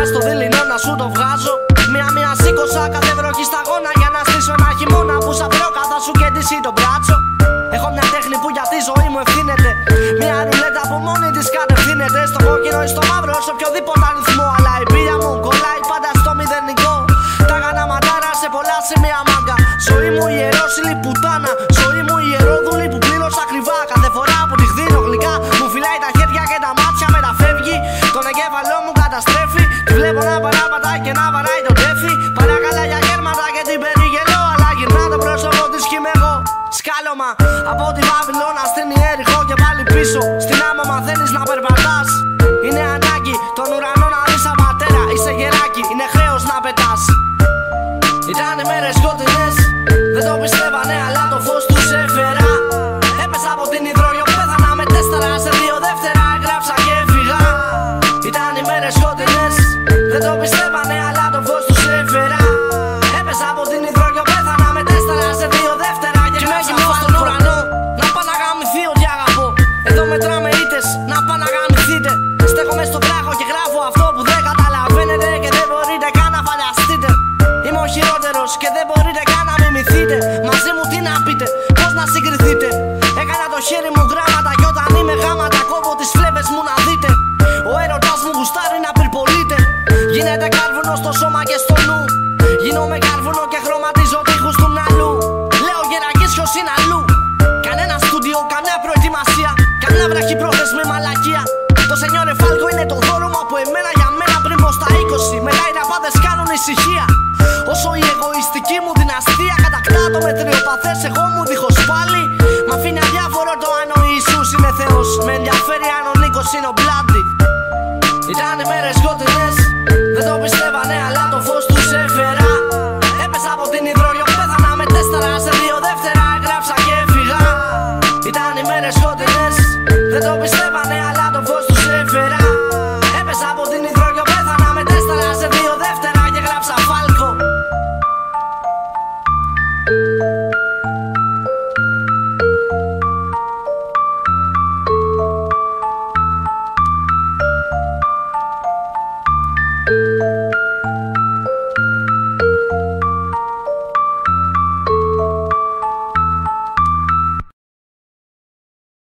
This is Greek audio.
στο δειλινό να σου το βγάζω. Μία-μία σήκωσα κάθε βροχή σταγόνα για να στήσω ένα χειμώνα που σαν πρόκα θα σου κεντήσει το μπράτσο. Έχω μια τέχνη που για τη ζωή μου ευθύνεται. Μια ρουλέτα που μόνη της κατευθύνεται στο κόκκινο ή στο μαύρο, σε οποιοδήποτε αριθμό. Αλλά η πύλια μου κολλάει πάντα στο μηδενικό. Τα έκανα ματάρα σε πολλά σημεία μάγκα. Ζωή μου ιερόσιλη πουτάνα. Ζωή μου ιερόδουλη που πλήρωσα ακριβά. Κάθε φορά που τη χδίνω γλυκά μου φυλάει τα χέρια και τα μάτια μεταφεύγει. Τον εγκέφαλό μου καταστρέφει. Τη βλέπω να παραπατάει και να βαράει το τέφι. Παρακαλά για γέρματα και την περιγελώ. Αλλά γυρνά το πρόσωπο της κι είμαι εγώ. Σκάλωμα από τη Βαβυλώνα στην Ιεριχώ και πάλι πίσω. Στην άμμο μαθαίνεις να περπατάς. Είναι ανάγκη τον ουρανό να δεις σαν πατέρα. Είσαι γεράκι, είναι χρέος να πετάς. Ήταν οι μέρες σκοτεινές, δεν το πιστεύανε αλλά το φως τους έφερα. Έπεσα από την υδρόγειο, πέθανα με 4 σε 2 δεύτερα. Έγραψα και έφυγα. Ήταν οι μέρες σκοτεινές, δεν το πιστεύανε αλλά το φως τους έφερα. Έπεσα από την υδρόγειο, πέθανα με 4 σε 2 δεύτερα. Και με γυμνώ στον ουρανό, να πά να γαμηθεί ό,τι αγαπώ. Εδώ μετράμε ήττες, να πά να γαμηθείτε. Στέκομαι στον βράχο και γράφω αυτό που δεν καταλαβαίνετε και δεν μπορείτε καν να φανταστείτε. Είμαι ο χειρότερος και δεν μπορείτε καν να μιμηθείτε. Μαζί μου τι να πείτε, πώς να συγκριθείτε. Έκανα το χέρι μου γράμματα κι όταν είμαι γάματα κόβω τις φλέβες μου να δείτε. Ο έρωτας μου γουστάρει να πυρπολείται. Γίνεται κάρβουνο στο σώμα και στο νου. Γίνομαι κάρβουνο και χρωματίζω τείχους του μυαλού. Λέω γερακής ποιος είναι αλλού. Κανένα στούντιο, καμιά προετοιμασία. Καμιά βραχυπρόθεσμη μαλακία. Το Σενιόρε Φάλκο είναι το δώρο μου από εμένα για μένα πριν πω στα 20. Μετά οι ραπάδες κάνουν ησυχία. Όσο η εγωιστική μου δυναστεία κατακτά το μετριοπαθές εγώ μου δίχως πάλι. Μ' αφήνει αδιάφορο το αν ο Ιησούς είναι Θεός. Με ενδιαφέρει αν ο Νίκος είναι ο Μπλάντι.